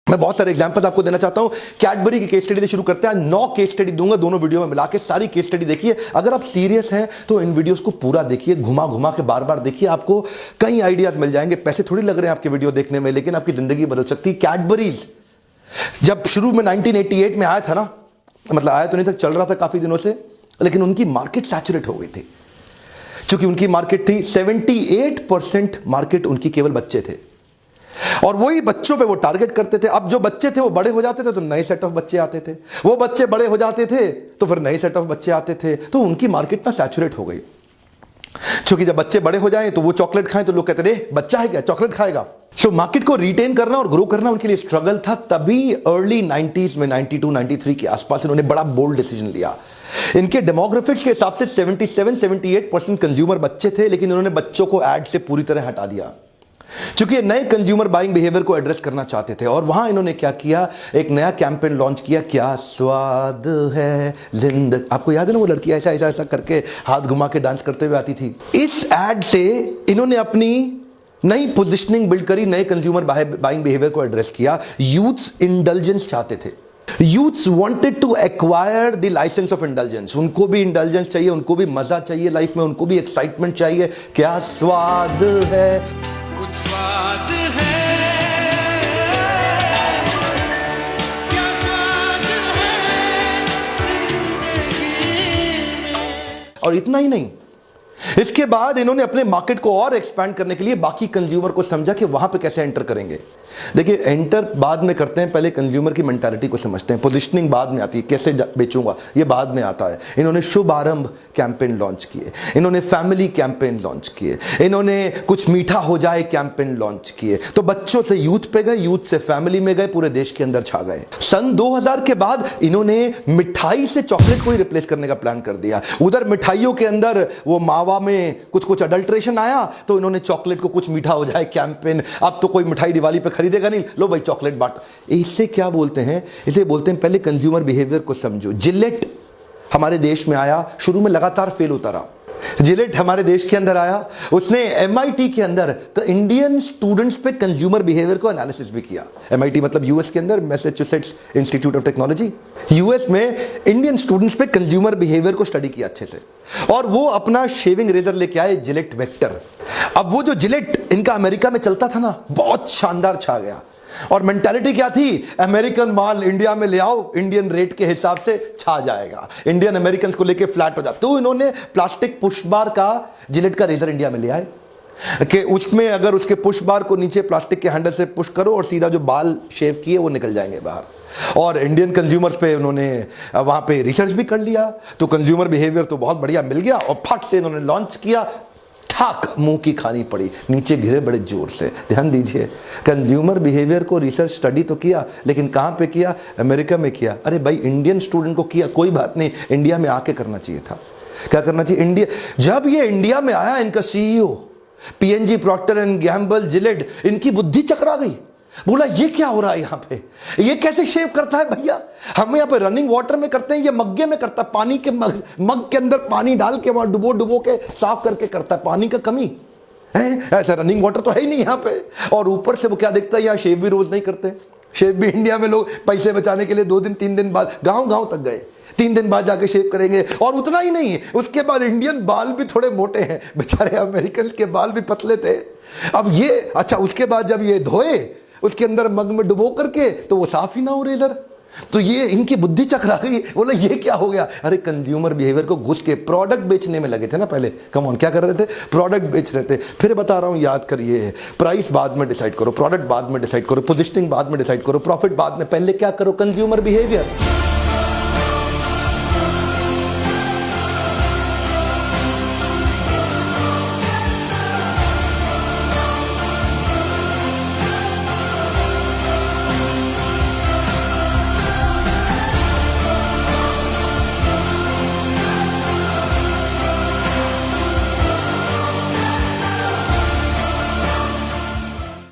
मैं बहुत सारे एग्जांपल्स आपको देना चाहता हूं। कैडबरी की केस स्टडी से शुरू करते हैं। 9 केस स्टडी दूंगा दोनों वीडियो में मिला के, सारी केस स्टडी देखिए। अगर आप सीरियस हैं तो इन वीडियोस को पूरा देखिए, घुमा घुमा के बार बार देखिए, आपको कई आइडियाज मिल जाएंगे। पैसे थोड़ी लग रहे हैं आपके वीडियो देखने में, लेकिन आपकी जिंदगी बदल सकती है। कैडबरीज जब शुरू में 1988 में आया था ना, मतलब आया तो नहीं था, चल रहा था काफी दिनों से, लेकिन उनकी मार्केट सैचुरेट हो गई थी। क्योंकि उनकी मार्केट थी 78% मार्केट उनकी केवल बच्चे थे, और वही बच्चों पे वो टारगेट करते थे। अब जो बच्चे थे वो बड़े हो जाते थे तो नए सेट ऑफ बच्चे आते थे, वो बच्चे बड़े हो जाते थे तो फिर नए सेट ऑफ बच्चे आते थे। तो उनकी मार्केट ना सैचुरेट हो गई। क्योंकि जब बच्चे बड़े हो जाएं तो वो चॉकलेट खाएं तो लोग कहते थे बच्चा है क्या चॉकलेट खाएगा। सो मार्केट को रिटेन करना और ग्रो करना उनके लिए स्ट्रगल था। तभी अर्ली 90s में 92 93 के आसपास इन्होंने बड़ा बोल्ड डिसीजन लिया। इनके डेमोग्राफिक्स के हिसाब से 77-78% कंज्यूमर बच्चे थे, लेकिन इन्होंने बच्चों को एड से पूरी तरह हटा दिया, क्योंकि ये नए कंज्यूमर बाइंग बिहेवियर को एड्रेस करना चाहते थे। और वहां इन्होंने क्या किया, एक नया कैंपेन लॉन्च किया, क्या स्वाद है जिंदगी। आपको याद है ना वो लड़की ऐसा ऐसा ऐसा करके हाथ घुमा के डांस करते हुए आती थी। इस एड से इन्होंने अपनी नई पोजिशनिंग बिल्ड करी, नए कंज्यूमर बाइंग बिहेवियर को एड्रेस किया। यूथ्स इंडल्जेंस चाहते थे। Youths wanted to acquire the licence of indulgence. उनको भी इंडल्जेंस चाहिए, उनको भी मजा चाहिए लाइफ में, उनको भी एक्साइटमेंट चाहिए। क्या स्वाद है, कुछ स्वाद है, क्या स्वाद है जिंदगी में। और इतना ही नहीं, इसके बाद इन्होंने अपने मार्केट को और एक्सपैंड करने के लिए बाकी कंज्यूमर को समझा कि वहां पे कैसे एंटर करेंगे। देखिए, एंटर बाद में करते हैं, पहले कंज्यूमर की मेंटालिटी को समझते हैं। पोजिशनिंग बाद में आती है, कैसे बेचूंगा ये बाद में आता है। इन्होंने शुभ आरंभ कैंपेन लॉन्च किए, इन्होंने फैमिली कैंपेन लॉन्च किए, इन्होंने कुछ मीठा हो जाए कैंपेन लॉन्च किए। तो बच्चों से यूथ पे गए, यूथ से फैमिली में गए, पूरे देश के अंदर छा गए। सन 2000 के बाद इन्होंने मिठाई से चॉकलेट को ही रिप्लेस करने का प्लान कर दिया। उधर मिठाइयों के अंदर वो मावा में कुछ अडल्ट्रेशन आया, तो इन्होंने चॉकलेट को कुछ मीठा हो जाए कैंपेन। अब तो कोई मिठाई दिवाली पे खरीदेगा नहीं, लो भाई चॉकलेट बांट। इससे क्या बोलते हैं, इसे बोलते हैं पहले कंज्यूमर बिहेवियर को समझो। जिलेट हमारे देश में आया, शुरू में लगातार फेल होता रहा। जिलेट हमारे देश के अंदर आया, उसने MIT के अंदर इंडियन स्टूडेंट्स पे कंज्यूमर बिहेवियर को एनालिसिस भी किया। MIT मतलब यूएस के अंदर, Massachusetts institute of technology. US में इंडियन स्टूडेंट्स पे कंज्यूमर बिहेवियर को स्टडी किया अच्छे से, और वो अपना शेविंग रेजर लेके आए, जिलेट वेक्टर। अब वो जो जिलेट इनका अमेरिका में चलता था ना, बहुत शानदार छा गया। और मेंटालिटी क्या थी, अमेरिकन माल इंडिया में ले आओ, इंडियन रेट के हिसाब से छा जाएगा, इंडियन अमेरिकन को लेके फ्लैट हो जाता। तो इन्होंने प्लास्टिक पुश बार का जिलेट का रेजर इंडिया में ले आए कि उसमें अगर उसके पुश बार को नीचे प्लास्टिक के हैंडल से पुश करो और सीधा जो बाल शेव किए वो निकल जाएंगे बाहर। और इंडियन कंज्यूमर्स पे उन्होंने वहां पे रिसर्च भी कर लिया, तो कंज्यूमर बिहेवियर तो बहुत बढ़िया मिल गया, और फट से इन्होंने लॉन्च किया। ठाक मुंह की खानी पड़ी, नीचे गिरे बड़े जोर से। ध्यान दीजिए, कंज्यूमर बिहेवियर को रिसर्च स्टडी तो किया, लेकिन कहां पे किया, अमेरिका में किया। अरे भाई, इंडियन स्टूडेंट को किया, कोई बात नहीं, इंडिया में आके करना चाहिए था। क्या करना चाहिए, इंडिया। जब ये इंडिया में आया, इनका CEO PNG, Procter and Gamble, Gillette, इनकी बुद्धि चकरा गई। बोला ये क्या हो रहा है यहाँ पे, ये कैसे शेव करता है भैया। हम यहाँ पे रनिंग वाटर में करते हैं, ये मग्गे में करता है, पानी के मग के अंदर पानी डाल के वहां डुबो के साफ करके करता है। पानी का कमी है, ऐसा रनिंग वाटर तो है ही नहीं यहाँ पे। और ऊपर से वो क्या देखता है, यहाँ शेव भी रोज नहीं करते। शेव भी इंडिया में लोग पैसे बचाने के लिए 2 दिन 3 दिन बाद गांव तक गए, 3 दिन बाद जाके शेव करेंगे। और उतना ही नहीं, उसके बाद इंडियन बाल भी थोड़े मोटे हैं, बेचारे अमेरिकन के बाल भी पतले थे। अब ये अच्छा, उसके बाद जब ये धोए, उसके अंदर मग में डुबो करके, तो वो साफ ही ना हो रेजर। तो ये इनकी बुद्धि चकरा गई, बोला ये क्या हो गया। अरे कंज्यूमर बिहेवियर को घुस के प्रोडक्ट बेचने में लगे थे ना पहले। कम ऑन, क्या कर रहे थे, प्रोडक्ट बेच रहे थे। फिर बता रहा हूं, याद करिए, प्राइस बाद में डिसाइड करो, प्रोडक्ट बाद में डिसाइड करो, पोजिशनिंग बाद में डिसाइड करो, प्रॉफिट बाद में। पहले क्या करो, कंज्यूमर बिहेवियर।